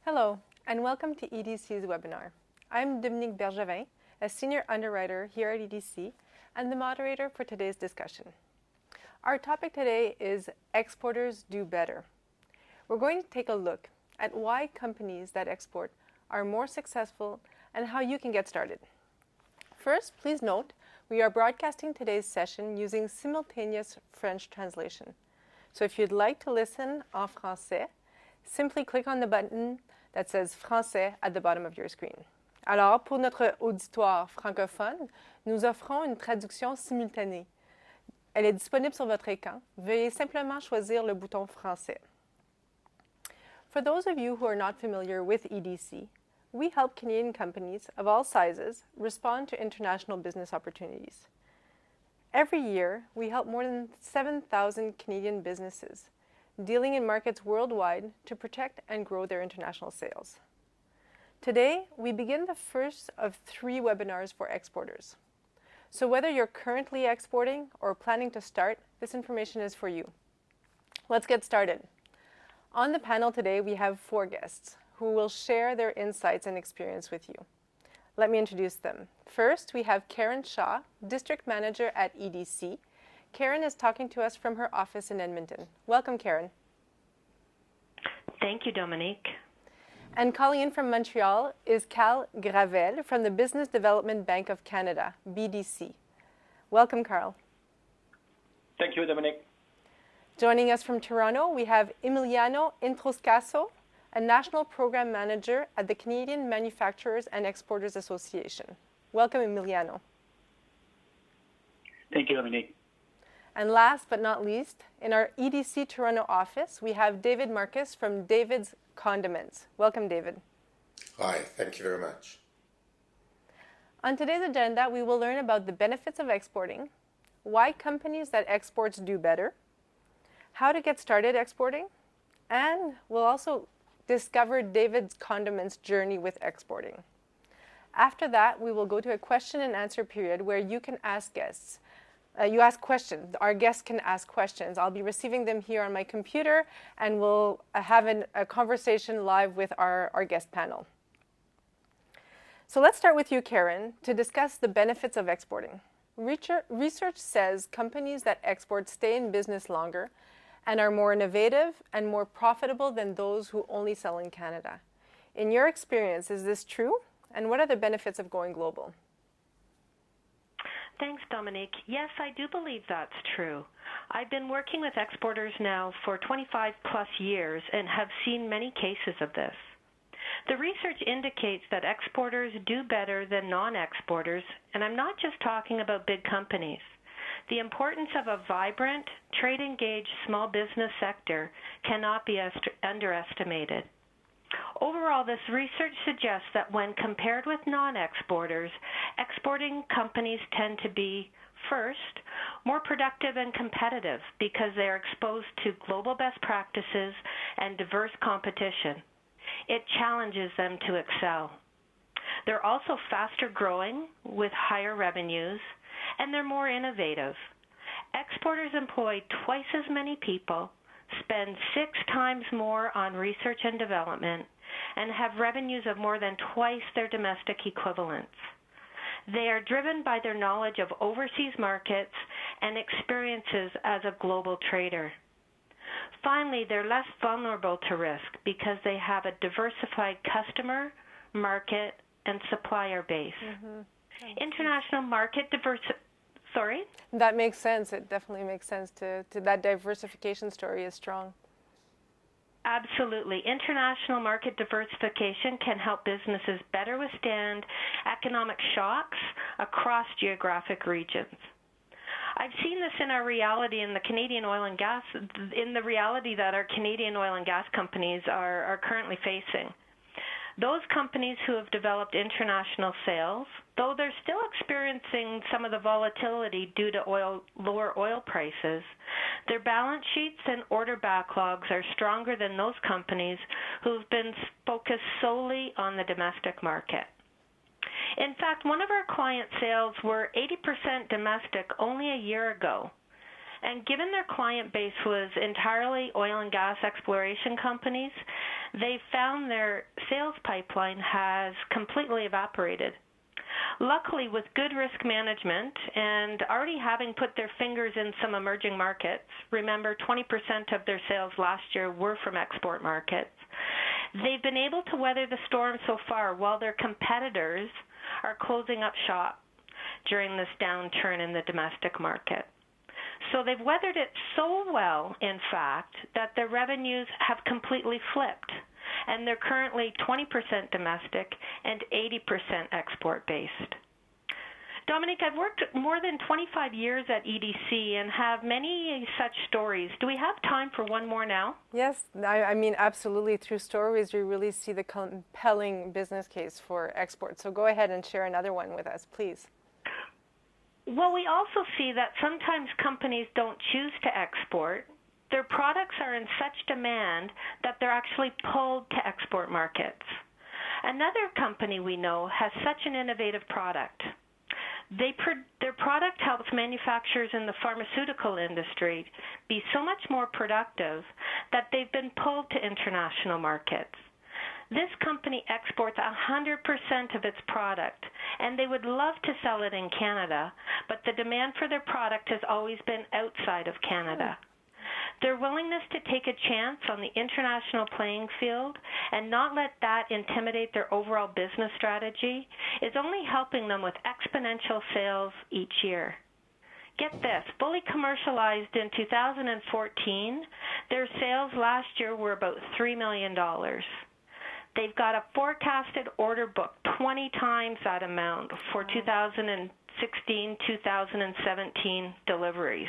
Hello, and welcome to EDC's webinar. I'm Dominique Bergevin, a senior underwriter here at EDC and the moderator for today's discussion. Our topic today is Exporters Do Better. We're going to take a look at why companies that export are more successful and how you can get started. First, please note, we are broadcasting today's session using simultaneous French translation. So if you'd like to listen en français, simply click on the button that says Français at the bottom of your screen. Alors, pour notre auditoire francophone, nous offrons une traduction simultanée. Elle est disponible sur votre écran. Veuillez simplement choisir le bouton Français. For those of you who are not familiar with EDC, we help Canadian companies of all sizes respond to international business opportunities. Every year, we help more than 7,000 Canadian businesses dealing in markets worldwide to protect and grow their international sales. Today, we begin the first of 3 webinars for exporters. So whether you're currently exporting or planning to start, this information is for you. Let's get started. On the panel today, we have 4 guests who will share their insights and experience with you. Let me introduce them. First, we have Karen Shaw, District Manager at EDC. Karen is talking to us from her office in Edmonton. Welcome, Karen. Thank you, Dominique. And calling in from Montreal is Carl Gravel from the Business Development Bank of Canada, BDC. Welcome, Carl. Thank you, Dominique. Joining us from Toronto, we have Emiliano Introscaso, a National Program Manager at the Canadian Manufacturers and Exporters Association. Welcome, Emiliano. Thank you, Dominique. And last but not least, in our EDC Toronto office, we have David Marcus from David's Condiments. Welcome, David. Hi, thank you very much. On today's agenda, we will learn about the benefits of exporting, why companies that export do better, how to get started exporting, and we'll also discover David's Condiments' journey with exporting. After that, we will go to a question and answer period where you can ask guests. You ask questions. Our guests can ask questions. I'll be receiving them here on my computer, and we'll have a conversation live with our guest panel. So let's start with you, Karen, to discuss the benefits of exporting. Research says companies that export stay in business longer and are more innovative and more profitable than those who only sell in Canada. In your experience, is this true? And what are the benefits of going global? Thanks, Dominique. Yes, I do believe that's true. I've been working with exporters now for 25 plus years and have seen many cases of this. The research indicates that exporters do better than non-exporters, and I'm not just talking about big companies. The importance of a vibrant, trade-engaged small business sector cannot be underestimated. Overall, this research suggests that when compared with non-exporters, exporting companies tend to be, first, more productive and competitive because they are exposed to global best practices and diverse competition. It challenges them to excel. They're also faster growing with higher revenues, and they're more innovative. Exporters employ twice as many people, spend 6 times more on research and development, and have revenues of more than twice their domestic equivalents. They are driven by their knowledge of overseas markets and experiences as a global trader. Finally, they're less vulnerable to risk because they have a diversified customer, market, and supplier base. International market Sorry? That makes sense. It definitely makes sense to that diversification story is strong. Absolutely. International market diversification can help businesses better withstand economic shocks across geographic regions. I've seen this in our reality in the Canadian oil and gas, in the reality that our Canadian oil and gas companies are currently facing. Those companies who have developed international sales, though they're still experiencing some of the volatility due to lower oil prices, their balance sheets and order backlogs are stronger than those companies who've been focused solely on the domestic market. In fact, one of our client sales were 80% domestic only a year ago. And given their client base was entirely oil and gas exploration companies, they found their sales pipeline has completely evaporated. Luckily, with good risk management and already having put their fingers in some emerging markets, remember 20% of their sales last year were from export markets, they've been able to weather the storm so far while their competitors are closing up shop during this downturn in the domestic market. So they've weathered it so well, in fact, that their revenues have completely flipped, and they're currently 20% domestic and 80% export-based. Dominique, I've worked more than 25 years at EDC and have many such stories. Do we have time for one more now? Yes, I mean, absolutely. Through stories, we really see the compelling business case for export. So go ahead and share another one with us, please. Well, we also see that sometimes companies don't choose to export. Their products are in such demand that they're actually pulled to export markets. Another company we know has such an innovative product. Their product helps manufacturers in the pharmaceutical industry be so much more productive that they've been pulled to international markets. This company exports 100% of its product, and they would love to sell it in Canada, but the demand for their product has always been outside of Canada. Their willingness to take a chance on the international playing field and not let that intimidate their overall business strategy is only helping them with exponential sales each year. Get this, fully commercialized in 2014, their sales last year were about $3 million. They've got a forecasted order book 20 times that amount for 2016, 2017 deliveries.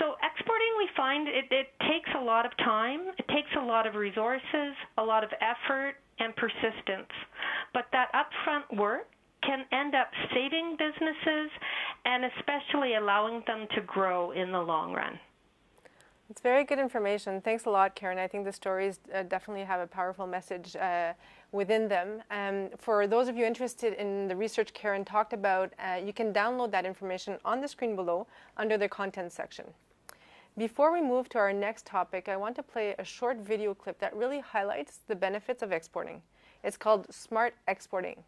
So exporting, we find it takes a lot of time, it takes a lot of resources, a lot of effort and persistence. But that upfront work can end up saving businesses and especially allowing them to grow in the long run. It's very good information. Thanks a lot, Karen. I think the stories definitely have a powerful message within them. For those of you interested in the research Karen talked about, you can download that information on the screen below under the content section. Before we move to our next topic, I want to play a short video clip that really highlights the benefits of exporting. It's called Smart Exporting.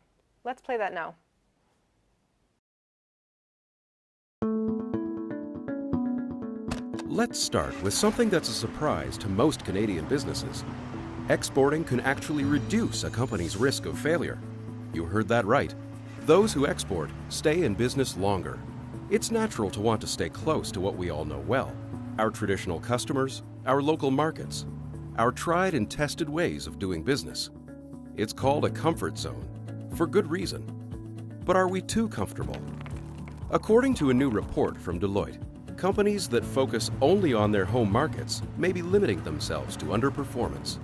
Let's play that now. Let's start with something that's a surprise to most Canadian businesses. Exporting can actually reduce a company's risk of failure. You heard that right. Those who export stay in business longer. It's natural to want to stay close to what we all know well: our traditional customers, our local markets, our tried and tested ways of doing business. It's called a comfort zone, for good reason. But are we too comfortable? According to a new report from Deloitte, companies that focus only on their home markets may be limiting themselves to underperformance,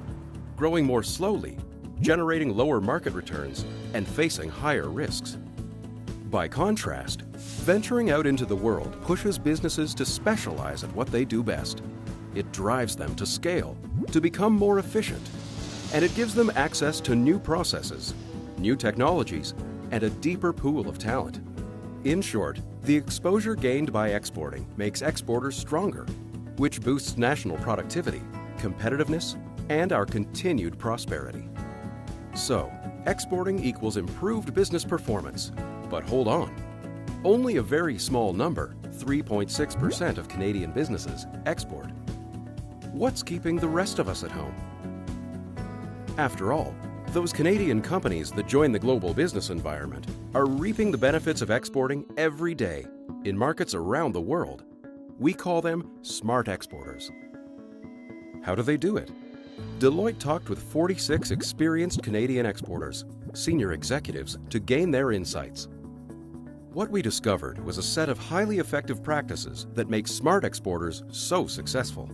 growing more slowly, generating lower market returns, and facing higher risks. By contrast, venturing out into the world pushes businesses to specialize at what they do best. It drives them to scale, to become more efficient, and it gives them access to new processes, new technologies, and a deeper pool of talent. In short, the exposure gained by exporting makes exporters stronger, which boosts national productivity, competitiveness, and our continued prosperity. So, exporting equals improved business performance. But hold on. Only a very small number, 3.6% of Canadian businesses, export. What's keeping the rest of us at home? After all, those Canadian companies that join the global business environment are reaping the benefits of exporting every day in markets around the world. We call them smart exporters. How do they do it? Deloitte talked with 46 experienced Canadian exporters, senior executives, to gain their insights. What we discovered was a set of highly effective practices that make smart exporters so successful.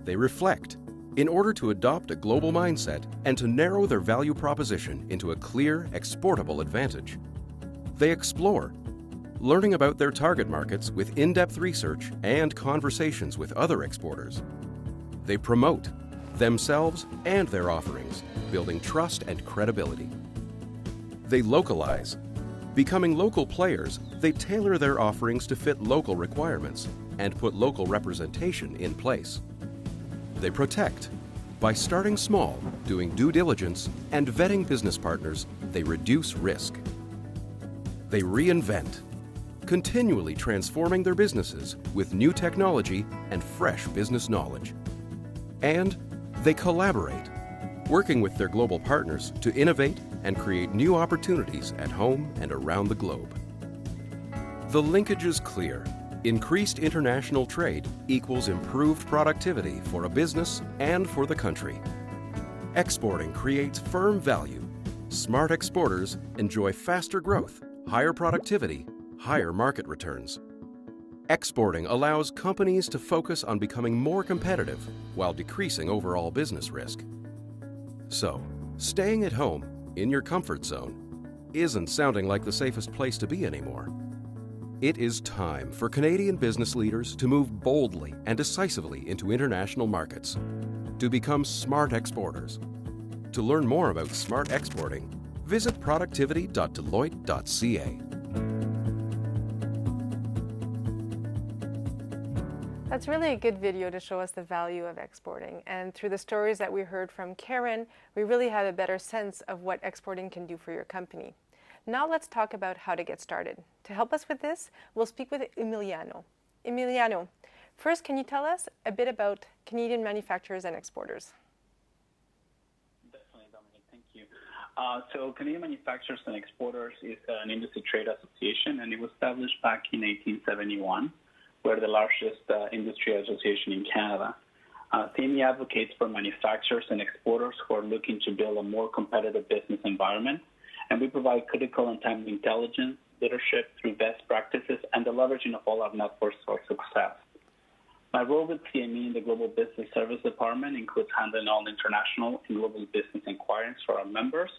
They reflect, in order to adopt a global mindset and to narrow their value proposition into a clear, exportable advantage. They explore, learning about their target markets with in-depth research and conversations with other exporters. They promote themselves and their offerings, building trust and credibility. They localize. Becoming local players, they tailor their offerings to fit local requirements and put local representation in place. They protect. By starting small, doing due diligence, and vetting business partners, they reduce risk. They reinvent, continually transforming their businesses with new technology and fresh business knowledge. And they collaborate, working with their global partners to innovate and create new opportunities at home and around the globe. The linkage is clear. Increased international trade equals improved productivity for a business and for the country. Exporting creates firm value. Smart exporters enjoy faster growth, higher productivity, higher market returns. Exporting allows companies to focus on becoming more competitive while decreasing overall business risk. So, staying at home, in your comfort zone, isn't sounding like the safest place to be anymore. It is time for Canadian business leaders to move boldly and decisively into international markets, to become smart exporters. To learn more about smart exporting, visit productivity.deloitte.ca. That's really a good video to show us the value of exporting. And through the stories that we heard from Karen, we really have a better sense of what exporting can do for your company. Now let's talk about how to get started. To help us with this, we'll speak with Emiliano. Emiliano, first, can you tell us a bit about Canadian manufacturers and exporters? Definitely, Dominic. Thank you. So Canadian Manufacturers and Exporters is an industry trade association, and it was established back in 1871. We're the largest industry association in Canada. CME advocates for manufacturers and exporters who are looking to build a more competitive business environment, and we provide critical and timely intelligence, leadership through best practices, and the leveraging of all our networks for success. My role with CME in the Global Business Service Department includes handling all international and global business inquiries for our members,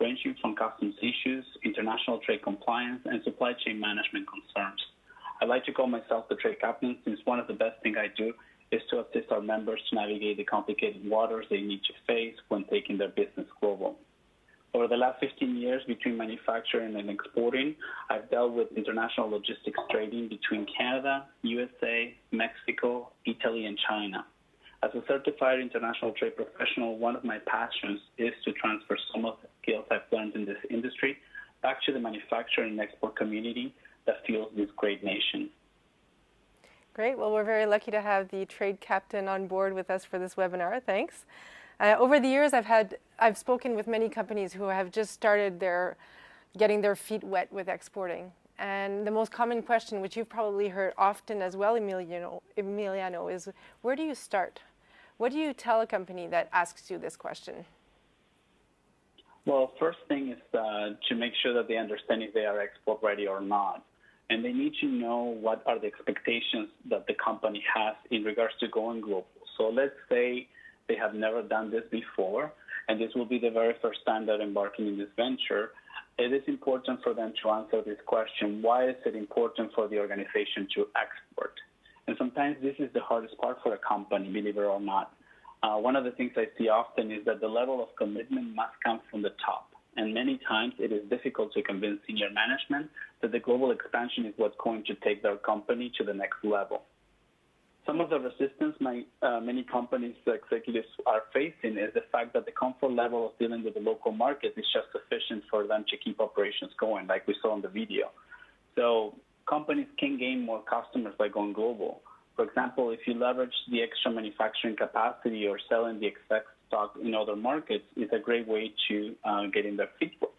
ranging from customs issues, international trade compliance, and supply chain management concerns. I like to call myself the trade captain, since one of the best things I do is to assist our members to navigate the complicated waters they need to face when taking their business global. Over the last 15 years, between manufacturing and exporting, I've dealt with international logistics trading between Canada, USA, Mexico, Italy, and China. As a certified international trade professional, one of my passions is to transfer some of the skills I've learned in this industry back to the manufacturing and export community that fuels this great nation. Great. Well, we're very lucky to have the trade captain on board with us for this webinar. Thanks. Over the years, I've spoken with many companies who have just started getting their feet wet with exporting. And the most common question, which you've probably heard often as well, Emiliano, is where do you start? What do you tell a company that asks you this question? Well, first thing is to make sure that they understand if they are export ready or not. And they need to know what are the expectations that the company has in regards to going global. So let's say they have never done this before, and this will be the very first time they're embarking in this venture. It is important for them to answer this question: why is it important for the organization to export? And sometimes this is the hardest part for a company, believe it or not. One of the things I see often is that the level of commitment must come from the top. And many times it is difficult to convince senior management that the global expansion is what's going to take their company to the next level. Some of the resistance many companies' executives are facing is the fact that the comfort level of dealing with the local market is just sufficient for them to keep operations going, like we saw in the video. So companies can gain more customers by going global. For example, if you leverage the extra manufacturing capacity or selling the excess stock in other markets, it's a great way to get in their feet wet.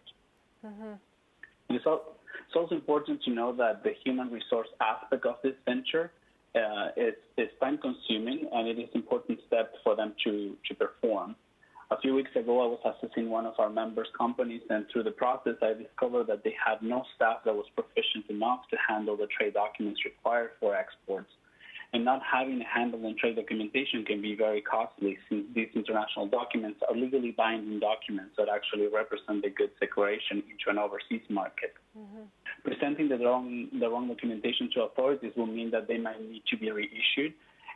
Mm-hmm. It's also important to know that the human resource aspect of this venture is time-consuming, and it is an important step for them to perform. A few weeks ago, I was assessing one of our members' companies, and through the process, I discovered that they had no staff that was proficient enough to handle the trade documents required for exports. And not having a handle on trade documentation can be very costly, since these international documents are legally binding documents that actually represent the goods declaration into an overseas market. Mm-hmm. Presenting the wrong documentation to authorities will mean that they might need to be reissued,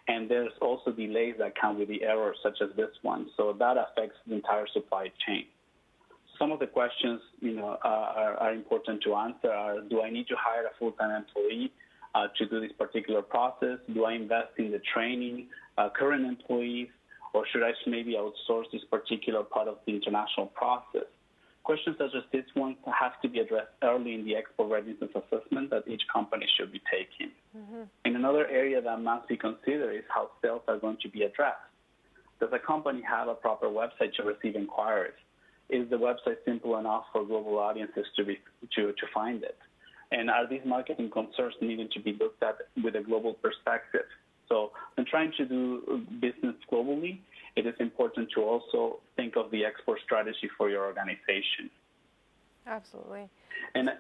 and there's also delays that come with the errors, such as this one. So that affects the entire supply chain. Some of the questions, are important to answer are: do I need to hire a full-time employee to do this particular process? Do I invest in the training, current employees? Or should I maybe outsource this particular part of the international process? Questions such as this one have to be addressed early in the export readiness assessment that each company should be taking. And another area that must be considered is how sales are going to be addressed. Does a company have a proper website to receive inquiries? Is the website simple enough for global audiences to find it? And are these marketing concerns needing to be looked at with a global perspective? So when trying to do business globally, it is important to also think of the export strategy for your organization. Absolutely. And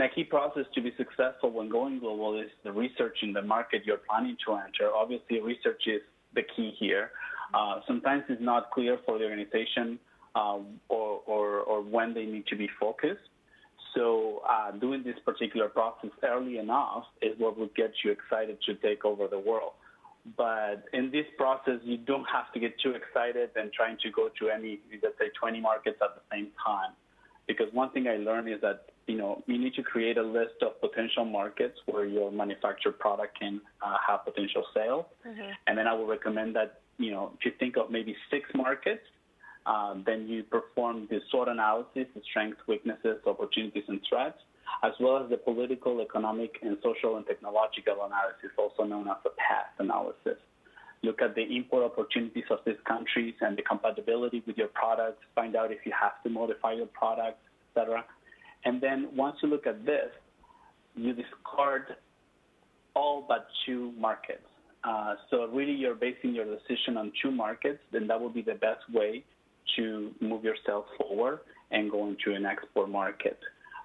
a key process to be successful when going global is the research in the market you're planning to enter. Obviously, research is the key here. Sometimes it's not clear for the organization or when they need to be focused. So doing this particular process early enough is what would get you excited to take over the world. But in this process, you don't have to get too excited and trying to go to any, let's say, 20 markets at the same time. Because one thing I learned is that, you need to create a list of potential markets where your manufactured product can have potential sales. And then I would recommend that, if you think of maybe 6 markets, then you perform the SWOT analysis, the strengths, weaknesses, opportunities, and threats, as well as the political, economic, and social and technological analysis, also known as the PATH analysis. Look at the import opportunities of these countries and the compatibility with your products, find out if you have to modify your products, etc. And then once you look at this, you discard all but 2 markets. So really you're basing your decision on 2 markets, then that would be the best way to move yourself forward and go into an export market.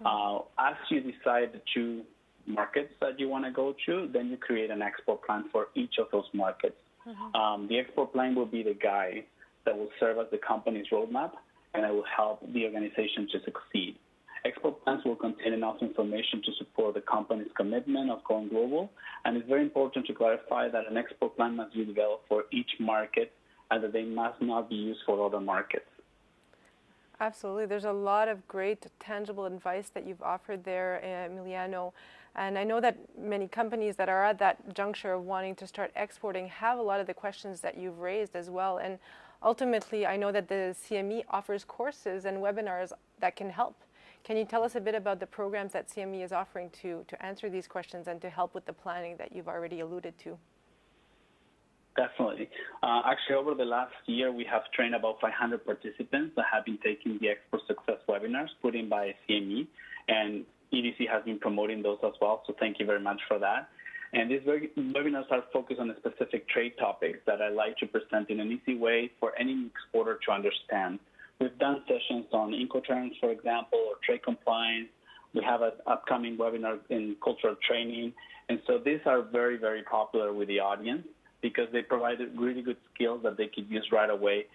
As you decide the 2 markets that you want to go to, then you create an export plan for each of those markets. The export plan will be the guide that will serve as the company's roadmap, and it will help the organization to succeed. Export plans will contain enough information to support the company's commitment of going global, and it's very important to clarify that an export plan must be developed for each market and that they must not be used for other markets. Absolutely. There's a lot of great tangible advice that you've offered there, Emiliano. And I know that many companies that are at that juncture of wanting to start exporting have a lot of the questions that you've raised as well. And ultimately, I know that the CME offers courses and webinars that can help. Can you tell us a bit about the programs that CME is offering to answer these questions and to help with the planning that you've already alluded to? Definitely. Actually, over the last year, we have trained about 500 participants that have been taking the Export Success webinars put in by CME, and EDC has been promoting those as well, so thank you very much for that. And these webinars are focused on specific trade topics that I like to present in an easy way for any exporter to understand. We've done sessions on Incoterms, for example, or trade compliance. We have an upcoming webinar in cultural training, and so these are very, very popular with the audience, because they provide really good skills that they could use right away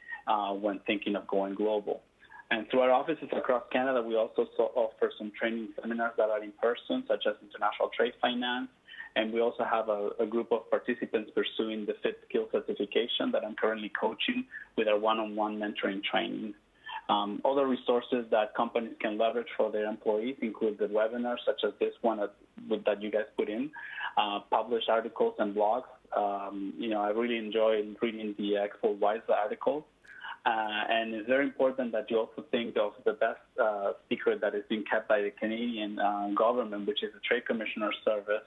when thinking of going global. And through our offices across Canada, we also offer some training seminars that are in person, such as international trade finance. And we also have a group of participants pursuing the FIT skill certification that I'm currently coaching with our one-on-one mentoring training. Other resources that companies can leverage for their employees include the webinars, such as this one that you guys put in, published articles and blogs. I really enjoy reading the Export Wise articles. And it's very important that you also think of the best secret that is being kept by the Canadian government, which is the Trade Commissioner Service.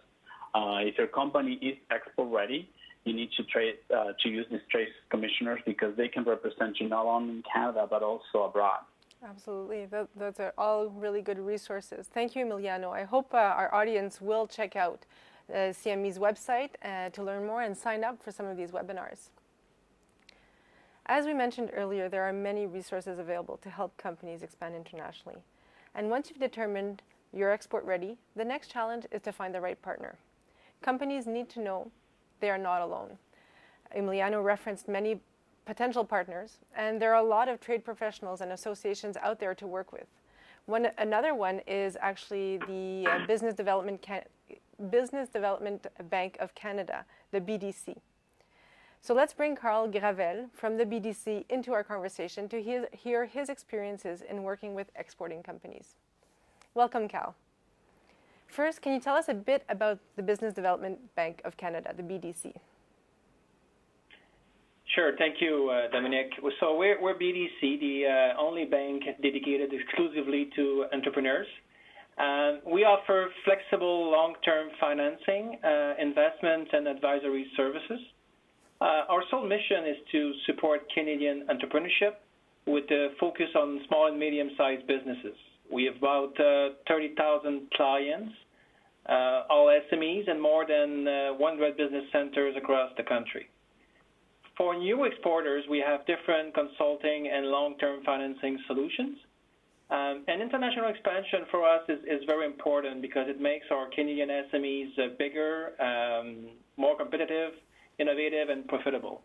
If your company is export ready, you need to use these trade commissioners because they can represent you not only in Canada but also abroad. Absolutely. Those are all really good resources. Thank you, Emiliano. I hope our audience will check out CME's website to learn more and sign up for some of these webinars. As we mentioned earlier, there are many resources available to help companies expand internationally. And once you've determined you're export ready, the next challenge is to find the right partner. Companies need to know they are not alone. Emiliano referenced many potential partners, and there are a lot of trade professionals and associations out there to work with. Another one is actually the Business Development Bank of Canada, the BDC. So let's bring Carl Gravel from the BDC into our conversation to hear his experiences in working with exporting companies. Welcome, Cal. First, can you tell us a bit about the Business Development Bank of Canada, the BDC? Sure. Thank you, Dominic. So we're BDC, the only bank dedicated exclusively to entrepreneurs. We offer flexible long-term financing, investment, and advisory services. Our sole mission is to support Canadian entrepreneurship with a focus on small and medium-sized businesses. We have about 30,000 clients, all SMEs, and more than 100 business centers across the country. For new exporters, we have different consulting and long-term financing solutions. And international expansion for us is very important because it makes our Canadian SMEs bigger, more competitive, innovative, and profitable.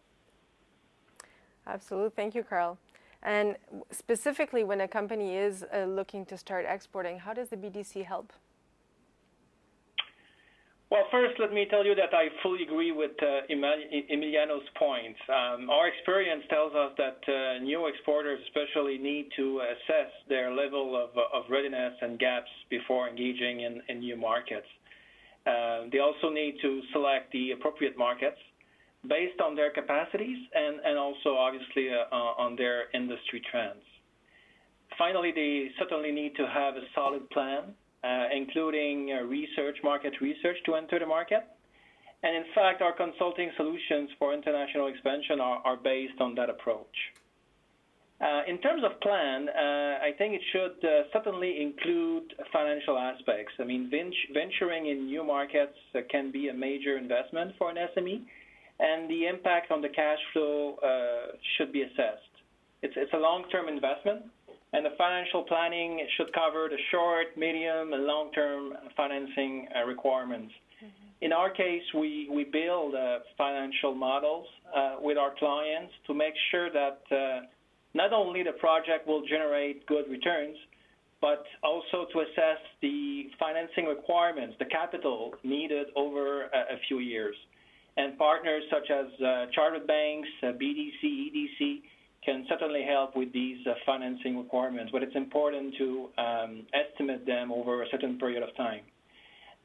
Absolutely. Thank you, Carl. And specifically, when a company is looking to start exporting, how does the BDC help? Well, first, let me tell you that I fully agree with Emiliano's points. Our experience tells us that new exporters especially need to assess their level of readiness and gaps before engaging in new markets. They also need to select the appropriate markets based on their capacities and also, obviously, on their industry trends. Finally, they certainly need to have a solid plan, including market research to enter the market. And in fact, our consulting solutions for international expansion are based on that approach. In terms of plan, I think it should certainly include financial aspects. I mean, venturing in new markets can be a major investment for an SME, and the impact on the cash flow should be assessed. It's a long-term investment, and the financial planning should cover the short, medium, and long-term financing requirements. Mm-hmm. In our case, we build financial models with our clients to make sure that not only the project will generate good returns, but also to assess the financing requirements, the capital needed over a few years. And partners such as chartered banks, BDC, EDC, can certainly help with these financing requirements, but it's important to estimate them over a certain period of time.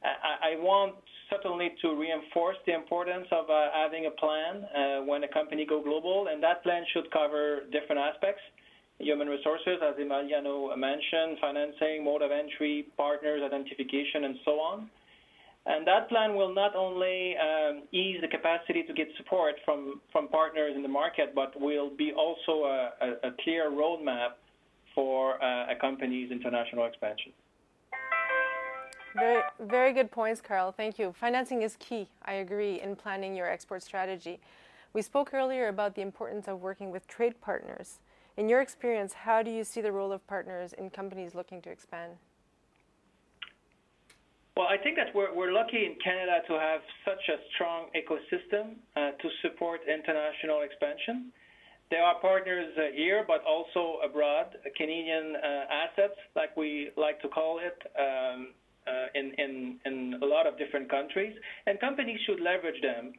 I want certainly to reinforce the importance of having a plan when a company goes global, and that plan should cover different aspects: human resources, as Emiliano mentioned, financing, mode of entry, partners, identification, and so on. And that plan will not only ease the capacity to get support from partners in the market, but will be also a clear roadmap for a company's international expansion. Very, very good points, Carl. Thank you. Financing is key, I agree, in planning your export strategy. We spoke earlier about the importance of working with trade partners. In your experience, how do you see the role of partners in companies looking to expand? Well, I think that we're lucky in Canada to have such a strong ecosystem to support international expansion. There are partners here, but also abroad, Canadian assets, like we like to call it, in a lot of different countries. And companies should leverage them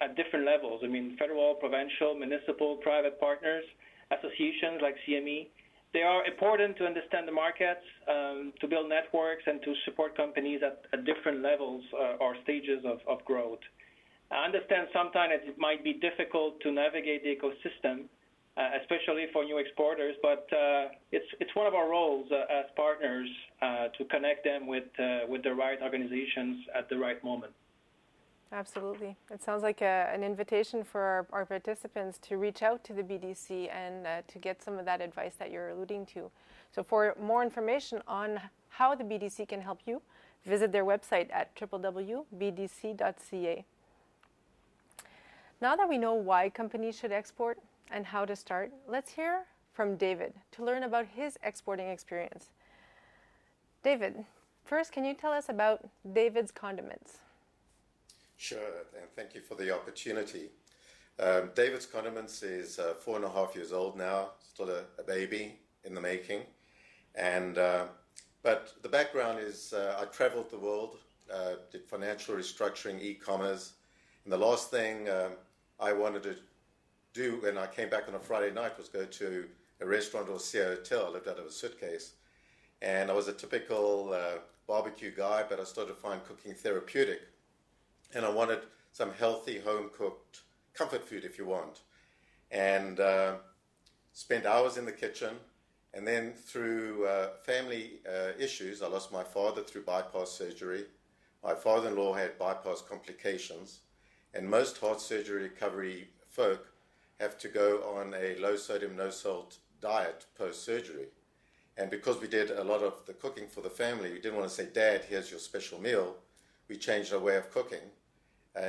at different levels. I mean, federal, provincial, municipal, private partners, associations like CME. They are important to understand the markets, to build networks, and to support companies at different levels or stages of growth. I understand sometimes it might be difficult to navigate the ecosystem, especially for new exporters, but it's one of our roles as partners to connect them with the right organizations at the right moment. Absolutely. It sounds like an invitation for our participants to reach out to the BDC and to get some of that advice that you're alluding to. So for more information on how the BDC can help you, visit their website at www.bdc.ca. Now that we know why companies should export and how to start, let's hear from David to learn about his exporting experience. David, first, can you tell us about David's Condiments? Sure, and thank you for the opportunity. David's Condiments is 4.5 years old now, still a baby in the making. And but the background is I traveled the world, did financial restructuring, e-commerce, and the last thing I wanted to do when I came back on a Friday night was go to a restaurant or see a hotel. I lived out of a suitcase. And I was a typical barbecue guy, but I started to find cooking therapeutic. And I wanted some healthy, home-cooked comfort food if you want. And spent hours in the kitchen. And then through family issues, I lost my father through bypass surgery. My father-in-law had bypass complications. And most heart surgery recovery folk have to go on a low sodium, no salt diet post-surgery. And because we did a lot of the cooking for the family, we didn't want to say, Dad, here's your special meal. We changed our way of cooking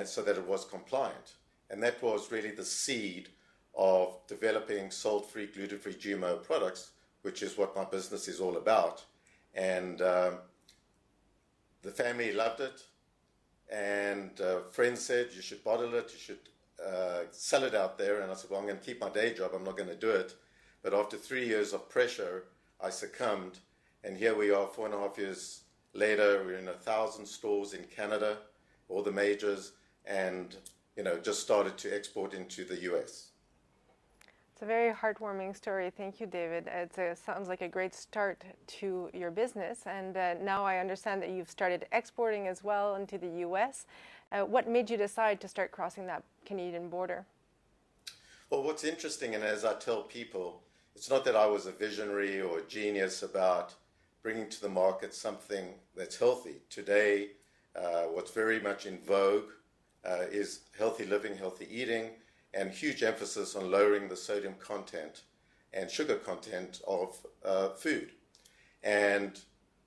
so that it was compliant. And that was really the seed of developing salt-free, gluten-free GMO products, which is what my business is all about. And the family loved it. And friends said, you should bottle it, you should sell it out there. And I said, well, I'm going to keep my day job. I'm not going to do it. But after 3 years of pressure, I succumbed. And here we are 4.5 years later. We're in 1,000 stores in Canada, all the majors, and just started to export into the US. It's a very heartwarming story. Thank you, David. It sounds like a great start to your business. And now I understand that you've started exporting as well into the US. What made you decide to start crossing that Canadian border? Well, what's interesting, and as I tell people, it's not that I was a visionary or a genius about bringing to the market something that's healthy. Today, what's very much in vogue is healthy living, healthy eating, and huge emphasis on lowering the sodium content and sugar content of food. And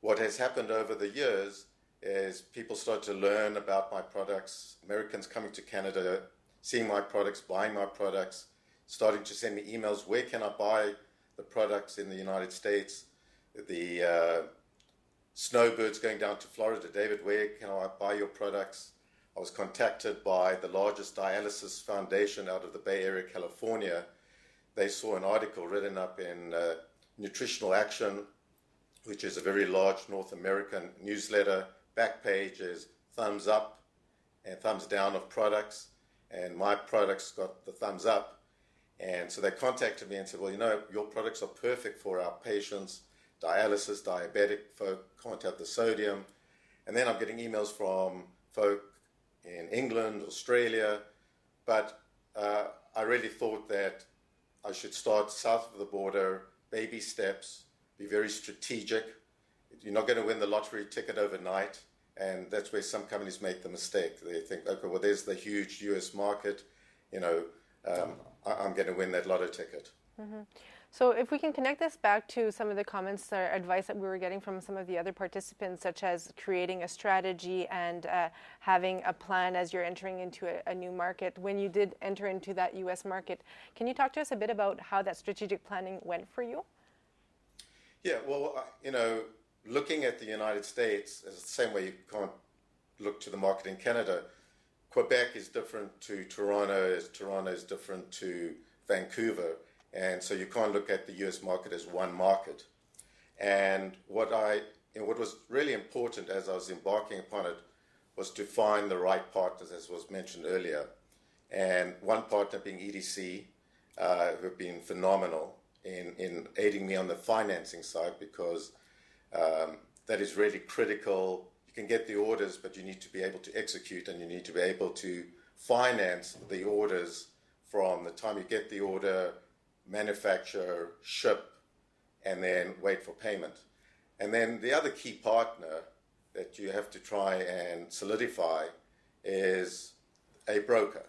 what has happened over the years is people start to learn about my products, Americans coming to Canada, seeing my products, buying my products, starting to send me emails, where can I buy the products in the United States? The snowbirds going down to Florida, David, where can I buy your products? I was contacted by the largest dialysis foundation out of the Bay Area, California. They saw an article written up in Nutritional Action, which is a very large North American newsletter. Back page is thumbs up and thumbs down of products, and my products got the thumbs up. And so they contacted me and said, well, your products are perfect for our patients, dialysis, diabetic folk, can't have the sodium. And then I'm getting emails from folk in England, Australia, but I really thought that I should start south of the border, baby steps, be very strategic. You're not going to win the lottery ticket overnight, and that's where some companies make the mistake. They think, okay, well, there's the huge US market, I'm going to win that lotto ticket. Mm-hmm. So if we can connect this back to some of the comments or advice that we were getting from some of the other participants, such as creating a strategy and having a plan as you're entering into a new market. When you did enter into that U.S. market, can you talk to us a bit about how that strategic planning went for you? Yeah, well, looking at the United States, is the same way you can't look to the market in Canada. Quebec is different to Toronto, as Toronto is different to Vancouver. And so you can't look at the US market as one market. And what was really important as I was embarking upon it was to find the right partners, as was mentioned earlier. And one partner being EDC, who have been phenomenal in aiding me on the financing side, because that is really critical. You can get the orders, but you need to be able to execute, and you need to be able to finance the orders from the time you get the order, manufacture, ship, and then wait for payment. And then the other key partner that you have to try and solidify is a broker.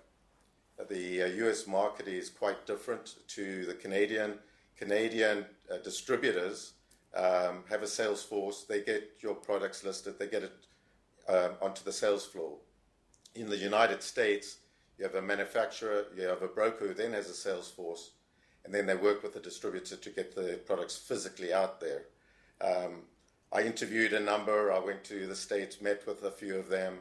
The US market is quite different to the Canadian. Canadian distributors have a sales force. They get your products listed. They get it onto the sales floor. In the United States, you have a manufacturer, you have a broker who then has a sales force, and then they work with the distributor to get the products physically out there. I interviewed a number. I went to the States, met with a few of them.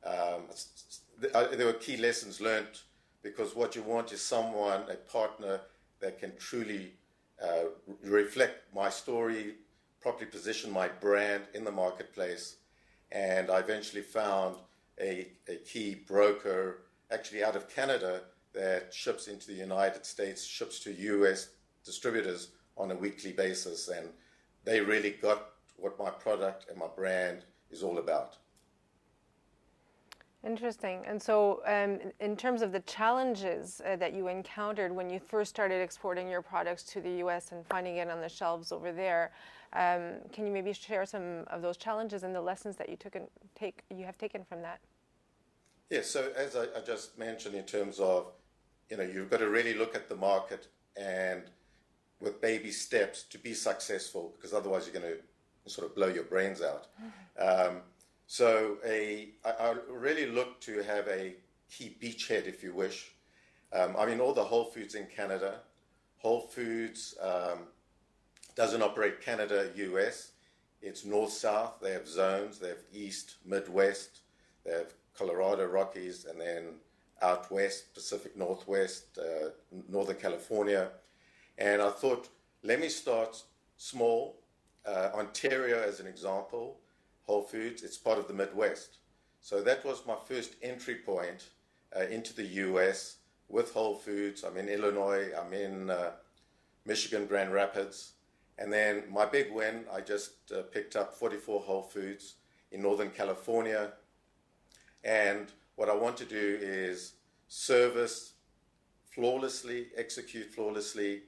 There were key lessons learned, because what you want is someone, a partner, that can truly reflect my story, properly position my brand in the marketplace. And I eventually found a key broker, actually out of Canada, that ships into the United States, ships to US distributors on a weekly basis, and they really got what my product and my brand is all about. Interesting. And so in terms of the challenges that you encountered when you first started exporting your products to the U.S. and finding it on the shelves over there, can you maybe share some of those challenges and the lessons that you have taken from that? Yes, so as I just mentioned, in terms of, you've got to really look at the market and with baby steps to be successful, because otherwise you're going to sort of blow your brains out. So I really look to have a key beachhead, if you wish. I mean, all the Whole Foods in Canada. Whole Foods doesn't operate Canada, US. It's north-south. They have zones. They have east, midwest. They have Colorado, Rockies, and then out west, Pacific Northwest, Northern California. And I thought, let me start small. Ontario, as an example, Whole Foods, it's part of the Midwest. So that was my first entry point into the U.S. with Whole Foods. I'm in Illinois, I'm in Michigan, Grand Rapids. And then my big win, I just picked up 44 Whole Foods in Northern California. And what I want to do is service flawlessly, execute flawlessly,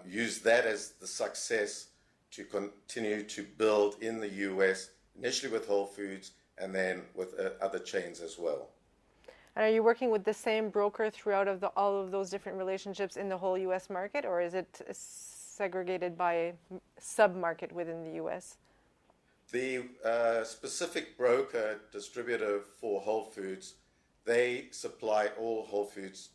use that as the success to continue to build in the U.S., initially with Whole Foods and then with other chains as well. And are you working with the same broker throughout all of those different relationships in the whole U.S. market, or is it segregated by sub-market within the U.S.? The specific broker distributor for Whole Foods, they supply all Whole Foods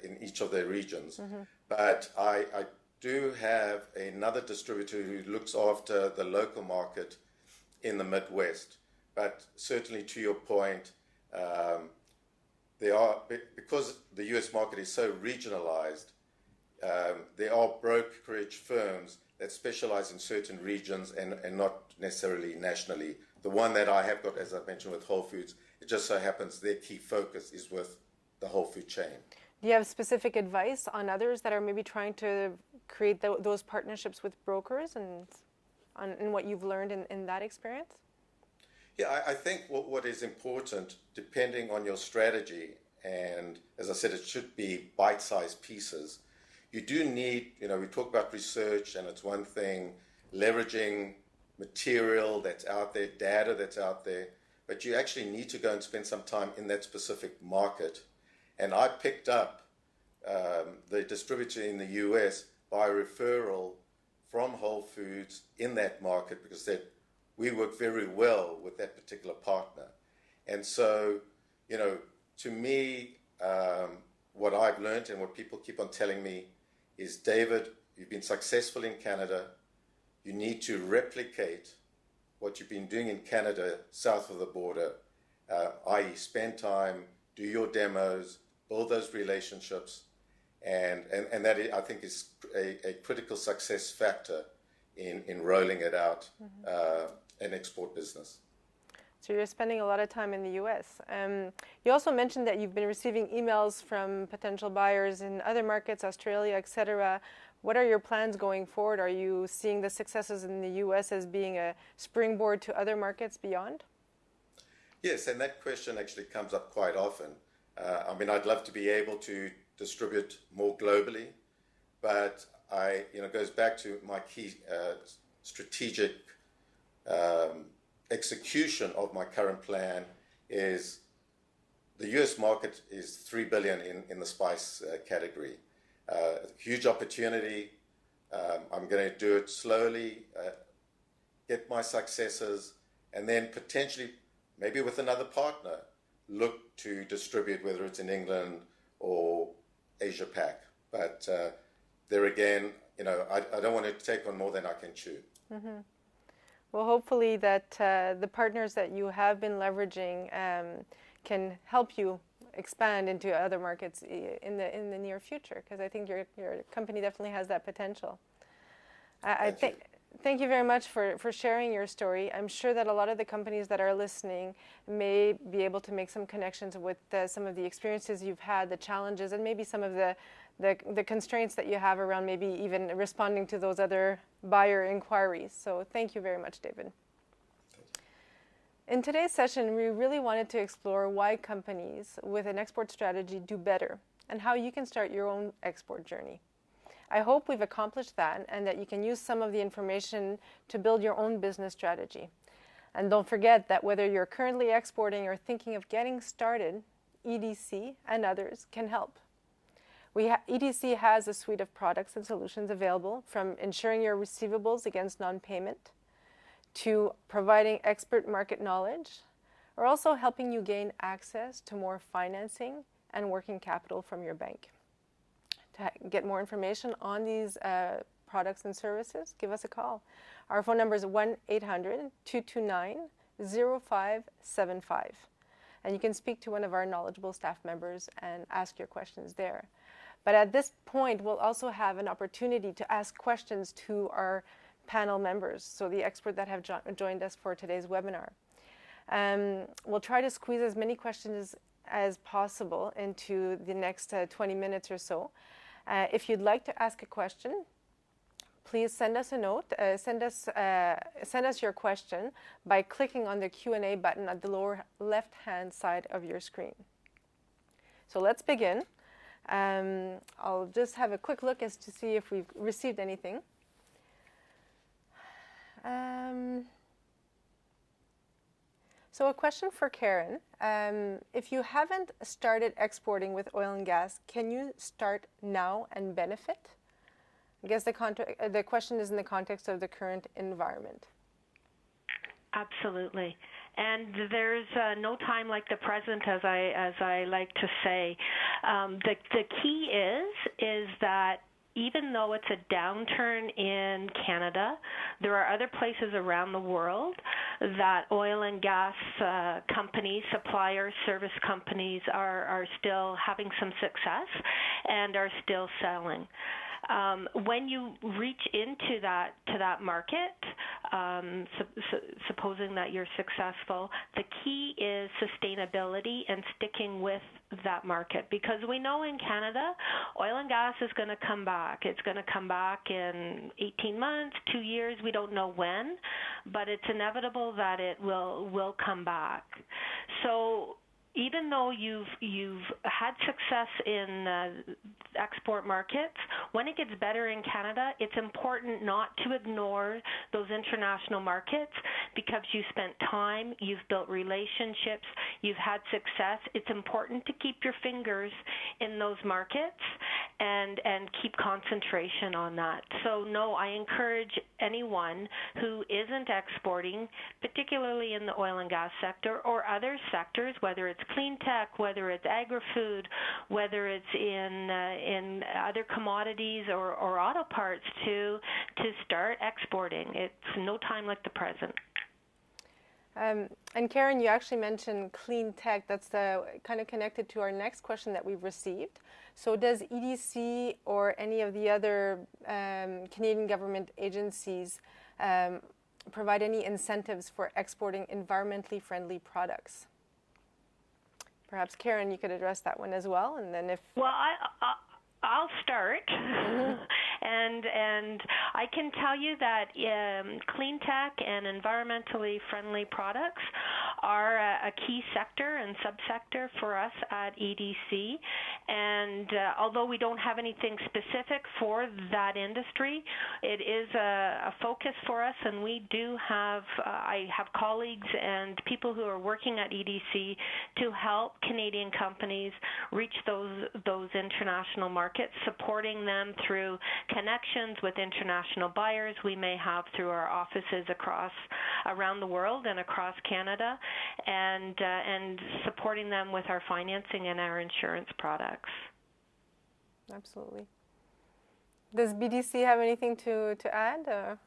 in each of their regions. Mm-hmm. But I do have another distributor who looks after the local market in the Midwest. But certainly to your point, because the US market is so regionalized, there are brokerage firms that specialize in certain regions and not necessarily nationally. The one that I have got, as I mentioned, with Whole Foods, it just so happens their key focus is with the whole food chain. Do you have specific advice on others that are maybe trying to create those partnerships with brokers and what you've learned in that experience? Yeah, I think what is important, depending on your strategy, and as I said, it should be bite-sized pieces. You do need, we talk about research, and it's one thing, leveraging material that's out there, data that's out there, but you actually need to go and spend some time in that specific market. And I picked up the distributor in the US by referral from Whole Foods in that market because we work very well with that particular partner. And so, to me, what I've learned and what people keep on telling me is, David, you've been successful in Canada. You need to replicate what you've been doing in Canada south of the border, i.e. spend time, do your demos, build those relationships, and that I think is a critical success factor in rolling it out an export business. So you're spending a lot of time in the U.S. You also mentioned that you've been receiving emails from potential buyers in other markets, Australia, etc. What are your plans going forward? Are you seeing the successes in the U.S. as being a springboard to other markets beyond? Yes, and that question actually comes up quite often. I'd love to be able to distribute more globally, but it goes back to my key strategic execution of my current plan is the US market is $3 billion in the spice category. Huge opportunity. I'm going to do it slowly, get my successes, and then potentially, maybe with another partner, look to distribute, whether it's in England or Asia Pac. But there again, I don't want to take on more than I can chew. Mm-hmm. Well, hopefully that the partners that you have been leveraging can help you expand into other markets in the near future, because I think your company definitely has that potential. Thank you very much for sharing your story. I'm sure that a lot of the companies that are listening may be able to make some connections with some of the experiences you've had, the challenges, and maybe some of the constraints that you have around maybe even responding to those other buyer inquiries. So thank you very much, David. In today's session, we really wanted to explore why companies with an export strategy do better and how you can start your own export journey. I hope we've accomplished that and that you can use some of the information to build your own business strategy. And don't forget that whether you're currently exporting or thinking of getting started, EDC and others can help. EDC has a suite of products and solutions available, from ensuring your receivables against non-payment to providing expert market knowledge, or also helping you gain access to more financing and working capital from your bank. To get more information on these products and services, give us a call. Our phone number is 1-800-229-0575. And you can speak to one of our knowledgeable staff members and ask your questions there. But at this point, we'll also have an opportunity to ask questions to our panel members, so the experts that have joined us for today's webinar. We'll try to squeeze as many questions as possible into the next 20 minutes or so. If you'd like to ask a question, please send us a note. Send us your question by clicking on the Q&A button at the lower left-hand side of your screen. So let's begin. I'll just have a quick look as to see if we've received anything. So a question for Karen. If you haven't started exporting with oil and gas, can you start now and benefit? I guess the question is in the context of the current environment. Absolutely. And there's no time like the present, as I like to say. The key is that even though it's a downturn in Canada, there are other places around the world that oil and gas companies, suppliers, service companies are still having some success and are still selling. When you reach into that market, supposing that you're successful, the key is sustainability and sticking with that market, because we know in Canada, oil and gas is going to come back. It's going to come back in 18 months, 2 years. We don't know when, but it's inevitable that it will come back. So even though you've had success in export markets, when it gets better in Canada, it's important not to ignore those international markets, because you spent time, you've built relationships, you've had success. It's important to keep your fingers in those markets and keep concentration on that. So no, I encourage anyone who isn't exporting, particularly in the oil and gas sector or other sectors, whether it's clean tech, whether it's agri-food, whether it's in other commodities or auto parts, to start exporting. It's no time like the present. And Karen, you actually mentioned clean tech. That's kind of connected to our next question that we've received. So does EDC or any of the other Canadian government agencies provide any incentives for exporting environmentally friendly products? Perhaps, Karen, you could address that one as well, and then if... Well, I'll start. Mm-hmm. And I can tell you that clean tech and environmentally friendly products are a key sector and subsector for us at EDC. And although we don't have anything specific for that industry, it is a focus for us, and we do have, I have colleagues and people who are working at EDC to help Canadian companies reach those international markets, supporting them through connections with international buyers we may have through our offices around the world and across Canada, and supporting them with our financing and our insurance products. Absolutely. Does BDC have anything to add,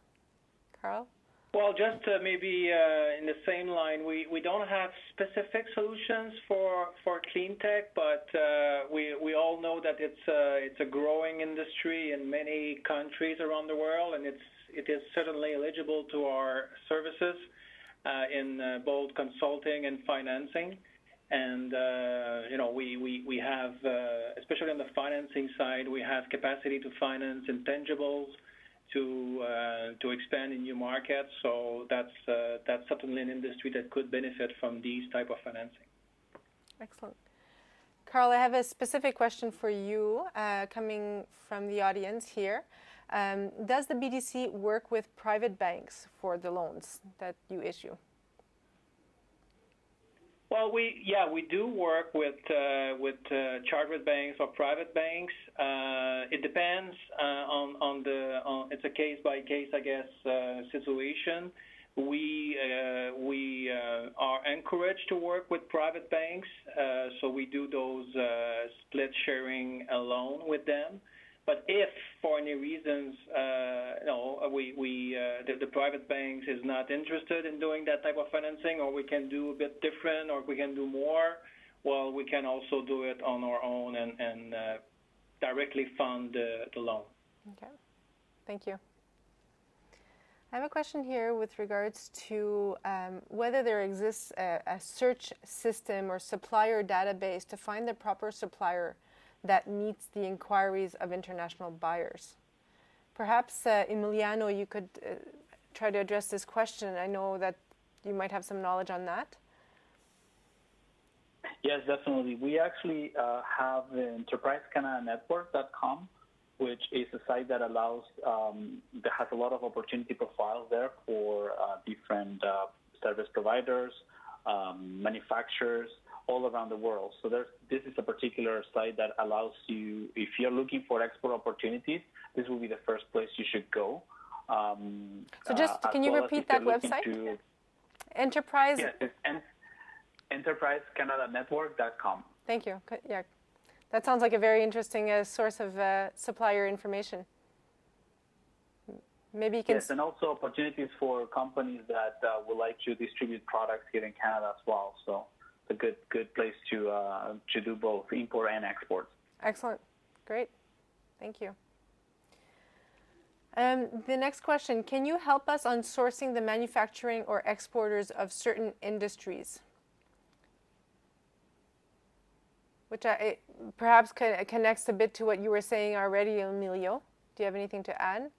Carl? Well, just maybe in the same line, we don't have specific solutions for clean tech, but we all know that it's a growing industry in many countries around the world, and it is certainly eligible to our services in both consulting and financing. And we have, especially on the financing side, we have capacity to finance intangibles, to expand in new markets. So that's certainly an industry that could benefit from these type of financing. Excellent. Carl, I have a specific question for you coming from the audience here. Does the BDC work with private banks for the loans that you issue? Well, we do work with chartered banks or private banks. It depends on it's a case by case, I guess, situation. We are encouraged to work with private banks, so we do those split sharing a loan with them. But if for any reasons, the private banks is not interested in doing that type of financing, or we can do a bit different, or we can do more, well, we can also do it on our own and directly fund the loan. Okay, thank you. I have a question here with regards to whether there exists a search system or supplier database to find the proper supplier that meets the inquiries of international buyers. Perhaps, Emiliano, you could try to address this question. I know that you might have some knowledge on that. Yes, definitely. We actually have EnterpriseCanadaNetwork.com, which is a site that allows, that has a lot of opportunity profiles there for different service providers, manufacturers, all around the world. So this is a particular site that allows you, if you're looking for export opportunities, this will be the first place you should go. So just, can you repeat that website? Enterprise? Yes, it's EnterpriseCanadaNetwork.com. Thank you. Yeah, that sounds like a very interesting source of supplier information. Maybe you can... Yes, and also opportunities for companies that would like to distribute products here in Canada as well. So a good place to do both import and export. Excellent. Great. Thank you. The next question, can you help us on sourcing the manufacturing or exporters of certain industries? Which perhaps connects a bit to what you were saying already, Emilio. Do you have anything to add?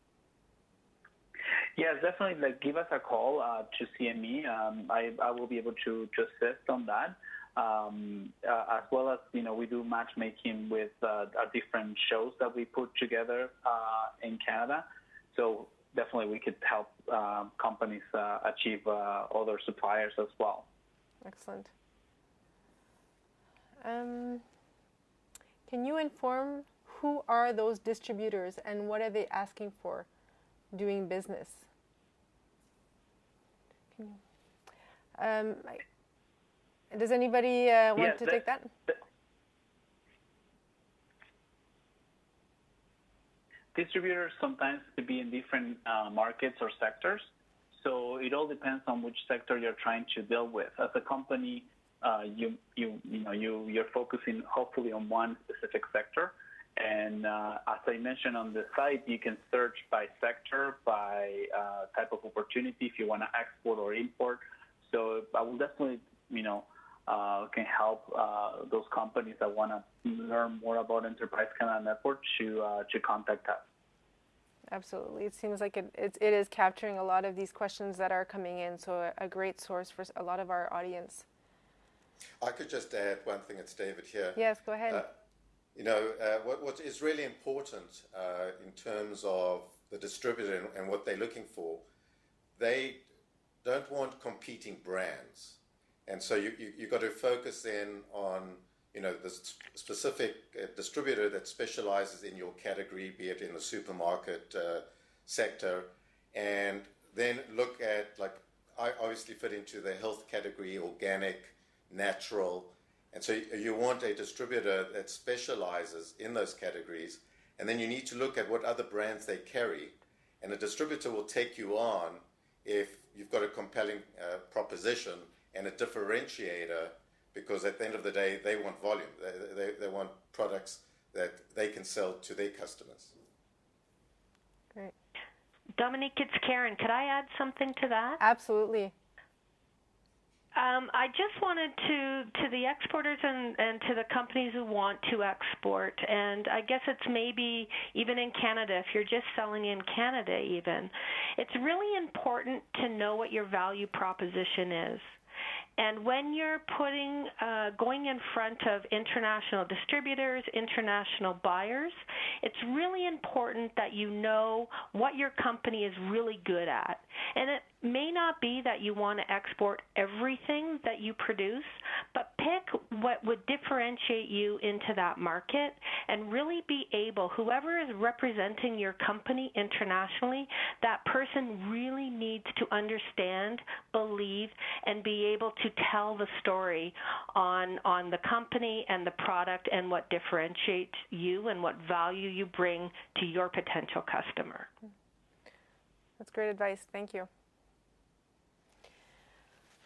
Yes, definitely. Give us a call to CME. I will be able to assist on that, as well as we do matchmaking with our different shows that we put together in Canada. So definitely we could help companies achieve other suppliers as well. Excellent. Can you inform who are those distributors and what are they asking for doing business? Does anybody want to take that? Distributors sometimes could be in different markets or sectors, so it all depends on which sector you're trying to deal with. As a company, you're focusing hopefully on one specific sector, and as I mentioned on the site, you can search by sector, by type of opportunity if you want to export or import. So I will definitely can help those companies that want to learn more about Enterprise Canada Network to contact us. Absolutely. It seems like it is capturing a lot of these questions that are coming in, so a great source for a lot of our audience. I could just add one thing. It's David here. Yes, go ahead. What is really important in terms of the distributor and what they're looking for, they don't want competing brands. And so you've got to focus in on the specific distributor that specializes in your category, be it in the supermarket sector, and then look at, like, I obviously fit into the health category, organic, natural, and so you want a distributor that specializes in those categories, and then you need to look at what other brands they carry, and a distributor will take you on if you've got a compelling proposition and a differentiator, because at the end of the day, they want volume. They want products that they can sell to their customers. Great. Dominique, it's Karen. Could I add something to that? Absolutely. I just wanted to the exporters and to the companies who want to export, and I guess it's maybe even in Canada, if you're just selling in Canada even, it's really important to know what your value proposition is. And when you're going in front of international distributors, international buyers, it's really important that you know what your company is really good at. And it may not be that you want to export everything that you produce, but pick what would differentiate you into that market and really be able, whoever is representing your company internationally, that person really needs to understand, believe, and be able to tell the story on the company and the product and what differentiates you and what value you bring to your potential customer. That's great advice. Thank you.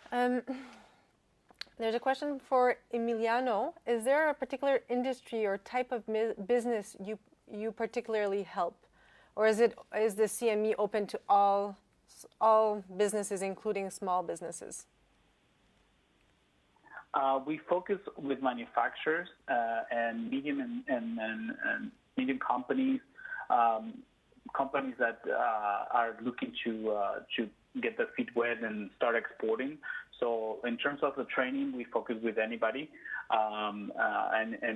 There's a question for Emiliano. Is there a particular industry or type of business you particularly help? Or is the CME open to all businesses, including small businesses? We focus with manufacturers and medium and medium companies, companies that are looking to get their feet wet and start exporting. So in terms of the training, we focus with anybody, and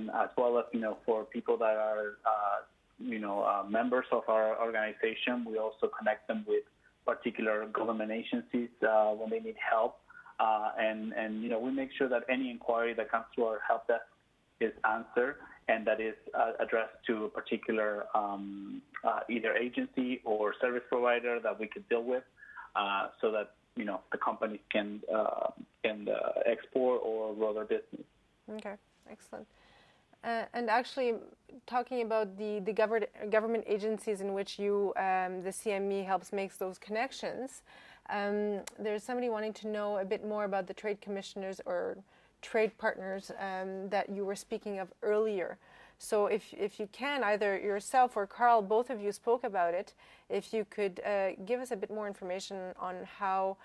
as well as for people that are members of our organization, we also connect them with particular government agencies when they need help. And we make sure that any inquiry that comes to our help desk is answered and that is addressed to a particular either agency or service provider that we could deal with, so that the companies can export or grow their business. Okay, excellent. And actually, talking about the government agencies in which the CME helps makes those connections. There's somebody wanting to know a bit more about the trade commissioners or trade partners that you were speaking of earlier. So if you can, either yourself or Carl, both of you spoke about it, if you could give us a bit more information on how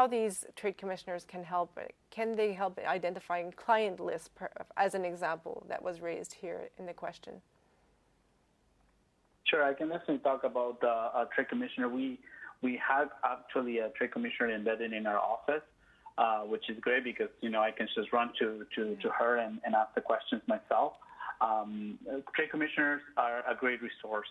these trade commissioners can help. Can they help identifying client lists, as an example that was raised here in the question? Sure, I can definitely talk about a trade commissioner. We have actually a trade commissioner embedded in our office, which is great because I can just run to her and ask the questions myself. Trade commissioners are a great resource.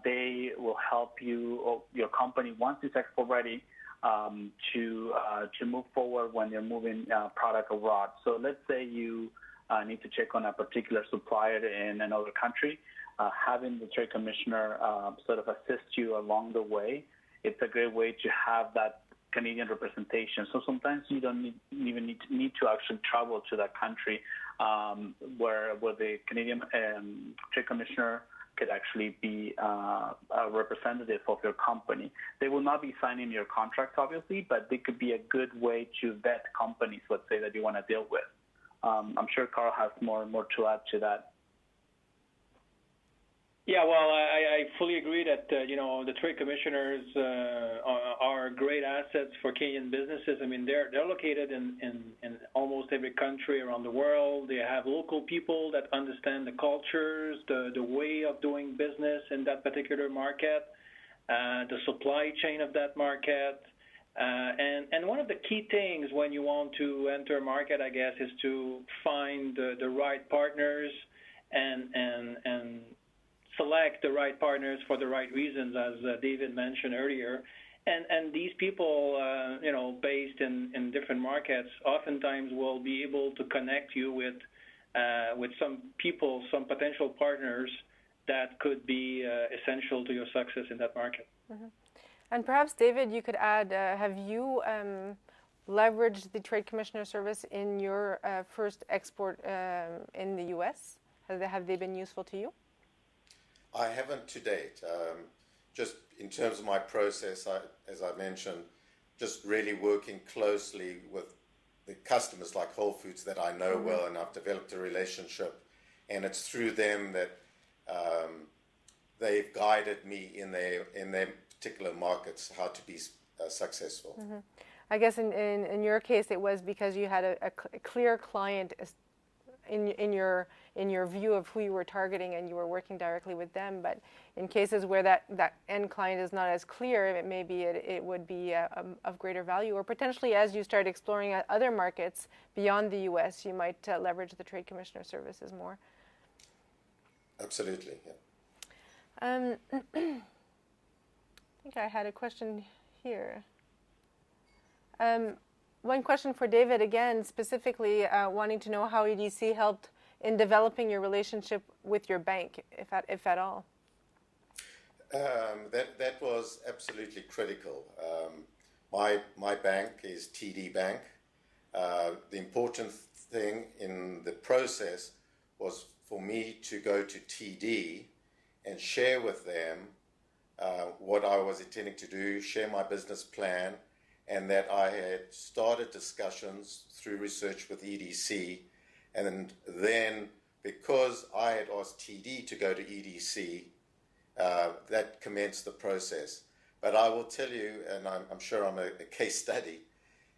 They will help you or your company once it's export ready to move forward when you're moving product abroad. So let's say you need to check on a particular supplier in another country. Having the trade commissioner sort of assist you along the way, it's a great way to have that Canadian representation. So sometimes you don't even need to actually travel to that country where the Canadian trade commissioner could actually be a representative of your company. They will not be signing your contracts, obviously, but they could be a good way to vet companies, let's say, that you want to deal with. I'm sure Carl has more to add to that. Yeah, well, I fully agree that the trade commissioners are great assets for Canadian businesses. I mean, they're located in almost every country around the world. They have local people that understand the cultures, the way of doing business in that particular market, the supply chain of that market. And one of the key things when you want to enter a market, I guess, is to find the right partners and select the right partners for the right reasons, as David mentioned earlier. And these people, based in different markets, oftentimes will be able to connect you with some people, some potential partners that could be essential to your success in that market. Mm-hmm. And perhaps, David, you could add, have you leveraged the Trade Commissioner service in your first export in the U.S.? Have they been useful to you? I haven't to date. Just in terms of my process, as I mentioned, just really working closely with the customers like Whole Foods that I know well, and I've developed a relationship, and it's through them that they've guided me in their particular markets how to be successful. Mm-hmm. I guess in your case, it was because you had a clear client in your view of who you were targeting, and you were working directly with them. But in cases where that end client is not as clear, it would be of greater value, or potentially as you start exploring other markets beyond the U.S., you might leverage the Trade Commissioner services more. Absolutely, yeah. I think I had a question here. One question for David, again, specifically wanting to know how EDC helped in developing your relationship with your bank, if at all. That was absolutely critical. My bank is TD Bank. The important thing in the process was for me to go to TD and share with them what I was intending to do, share my business plan, and that I had started discussions through research with EDC. And then, because I had asked TD to go to EDC, that commenced the process. But I will tell you, and I'm sure I'm a case study,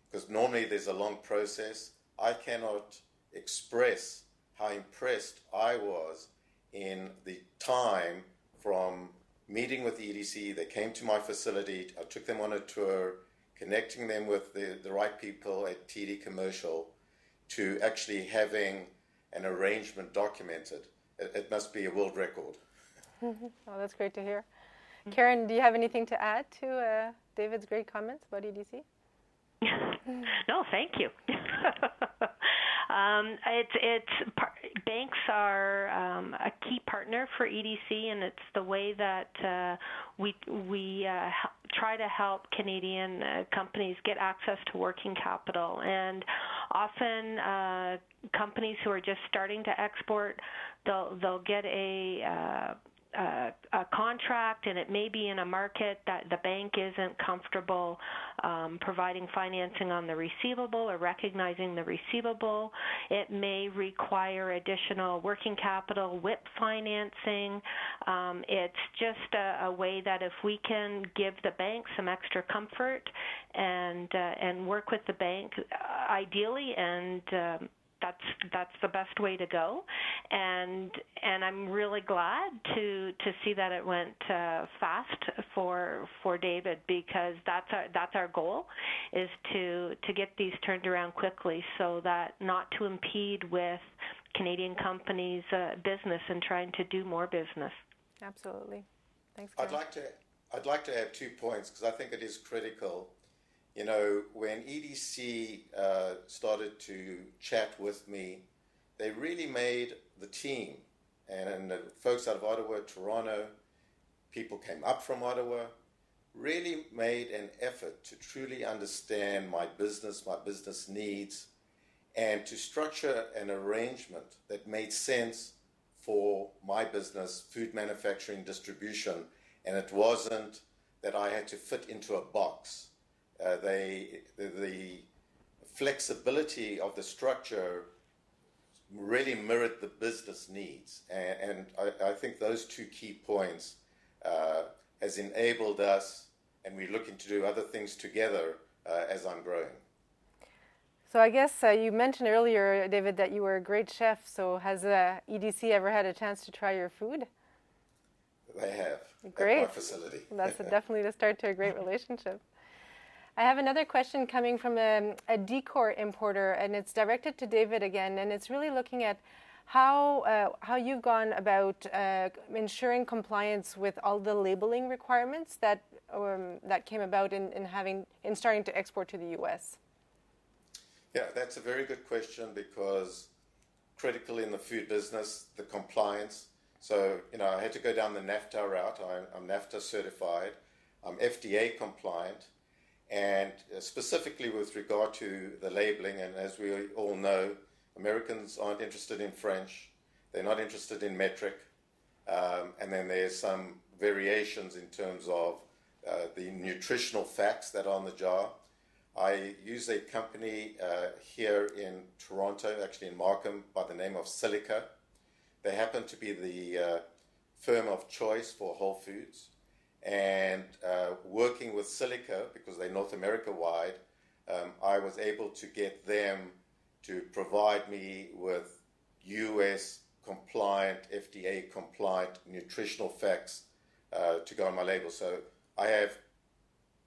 because normally there's a long process. I cannot express how impressed I was in the time from meeting with the EDC. They came to my facility. I took them on a tour, connecting them with the right people at TD Commercial, to actually having an arrangement documented. It must be a world record. Oh, that's great to hear. Karen, do you have anything to add to David's great comments about EDC? No, thank you. Banks are a key partner for EDC, and it's the way that we try to help Canadian companies get access to working capital. And often companies who are just starting to export, they'll get a contract, and it may be in a market that the bank isn't comfortable providing financing on the receivable or recognizing the receivable. It may require additional working capital, WIP financing. It's just a way that if we can give the bank some extra comfort and work with the bank, ideally, and that's the best way to go, and I'm really glad to see that it went fast for David, because that's our goal, is to get these turned around quickly, so that not to impede with Canadian companies' business and trying to do more business. Absolutely. Thanks, Karen. I'd like to add 2 points, because I think it is critical. You know, when EDC started to chat with me, they really made the team, and the folks out of Ottawa, Toronto, people came up from Ottawa, really made an effort to truly understand my business needs, and to structure an arrangement that made sense for my business, food manufacturing, distribution, and it wasn't that I had to fit into a box. The flexibility of the structure really mirrored the business needs, and I think those 2 key points has enabled us, and we're looking to do other things together as I'm growing. So I guess you mentioned earlier, David, that you were a great chef. So has EDC ever had a chance to try your food? They have. Great. At my facility. That's definitely the start to a great relationship. I have another question coming from a decor importer, and it's directed to David again, and it's really looking at how you've gone about ensuring compliance with all the labeling requirements that came about in starting to export to the U.S. Yeah, that's a very good question, because critical in the food business, the compliance. So, I had to go down the NAFTA route. I'm NAFTA certified. I'm FDA compliant. And specifically with regard to the labeling, and as we all know, Americans aren't interested in French. They're not interested in metric. And then there's some variations in terms of the nutritional facts that are on the jar. I use a company here in Toronto, actually in Markham, by the name of Silica. They happen to be the firm of choice for Whole Foods. And working with Silica, because they're North America wide, I was able to get them to provide me with US compliant, FDA compliant nutritional facts to go on my label. So I have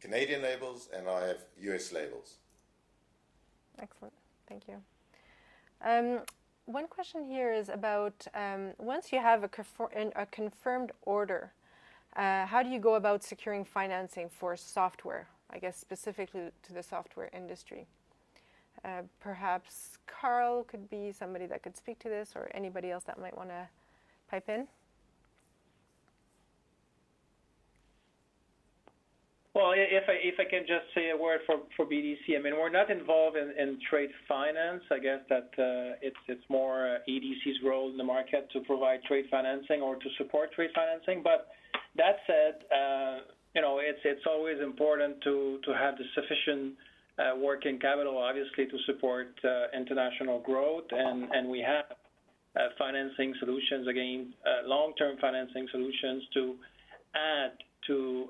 Canadian labels and I have US labels. Excellent, thank you. One question here is about once you have a confirmed order, how do you go about securing financing for software, I guess specifically to the software industry? Perhaps Carl could be somebody that could speak to this, or anybody else that might want to pipe in. Well, if I can just say a word for BDC, I mean, we're not involved in trade finance. I guess that it's more EDC's role in the market to provide trade financing or to support trade financing. But that said, it's always important to have the sufficient working capital, obviously, to support international growth, and we have financing solutions, again, long-term financing solutions to add to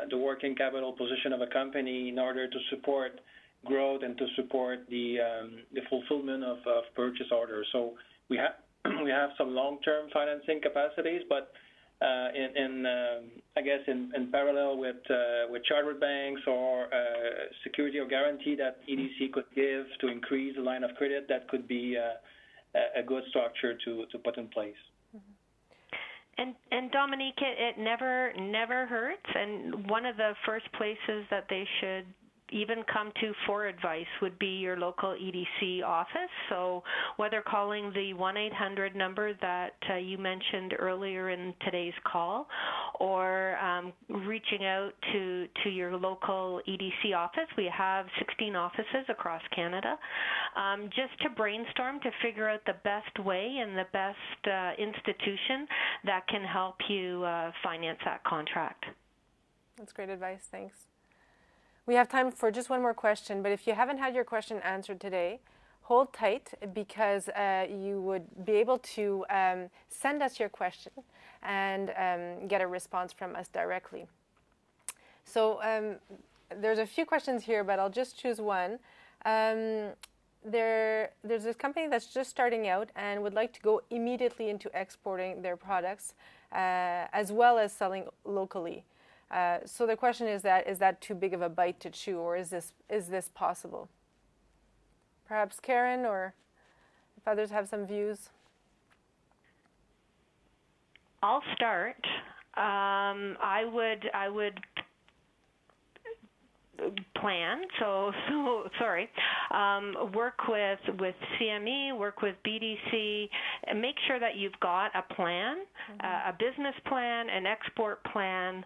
the working capital position of a company in order to support growth and to support the fulfillment of purchase orders. So we have some long-term financing capacities, but in parallel with chartered banks or security or guarantee that EDC could give to increase the line of credit, that could be a good structure to put in place. And Dominique, it never hurts. And one of the first places that they should even come to for advice would be your local EDC office. So whether calling the 1-800 number that you mentioned earlier in today's call, or reaching out to your local EDC office. We have 16 offices across Canada, just to brainstorm to figure out the best way and the best institution that can help you finance that contract. That's great advice, thanks. We have time for just one more question, but if you haven't had your question answered today, hold tight, because you would be able to send us your question and get a response from us directly. So there's a few questions here, but I'll just choose one. There's this company that's just starting out and would like to go immediately into exporting their products as well as selling locally. So the question is that too big of a bite to chew, or is this possible? Perhaps Karen, or if others have some views. I'll start. I would plan. Work with CME, work with BDC, and make sure that you've got a plan, a business plan, an export plan,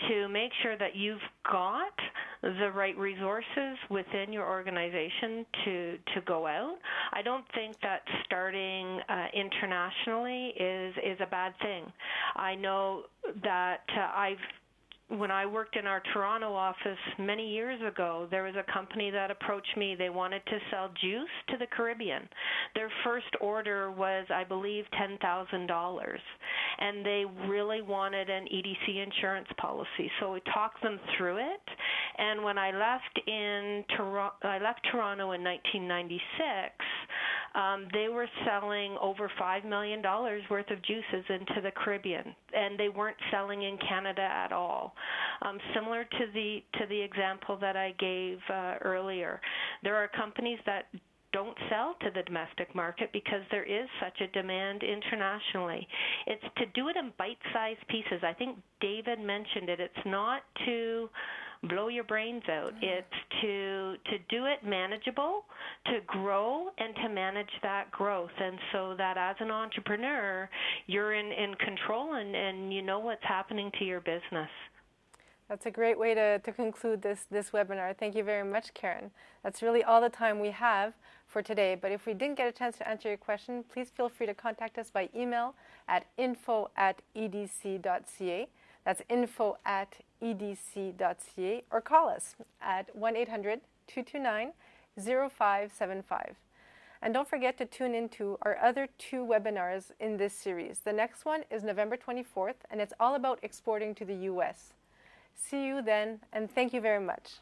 to make sure that you've got the right resources within your organization to go out. I don't think that starting internationally is a bad thing. I know that when I worked in our Toronto office many years ago, there was a company that approached me. They wanted to sell juice to the Caribbean. Their first order was, I believe, $10,000, and they really wanted an EDC insurance policy. So we talked them through it, and when I left Toronto in 1996, they were selling over $5 million worth of juices into the Caribbean, and they weren't selling in Canada at all. Similar to the example that I gave earlier, there are companies that don't sell to the domestic market because there is such a demand internationally. It's to do it in bite-sized pieces. I think David mentioned it. It's not to blow your brains out. It's to do it manageable, to grow, and to manage that growth. And so that as an entrepreneur, you're in control and you know what's happening to your business. That's a great way to conclude this webinar. Thank you very much, Karen. That's really all the time we have for today. But if we didn't get a chance to answer your question, please feel free to contact us by email at info@edc.ca. That's info@edc.ca, or call us at 1-800-229-0575. And don't forget to tune into our other 2 webinars in this series. The next one is November 24th, and it's all about exporting to the U.S. See you then, and thank you very much.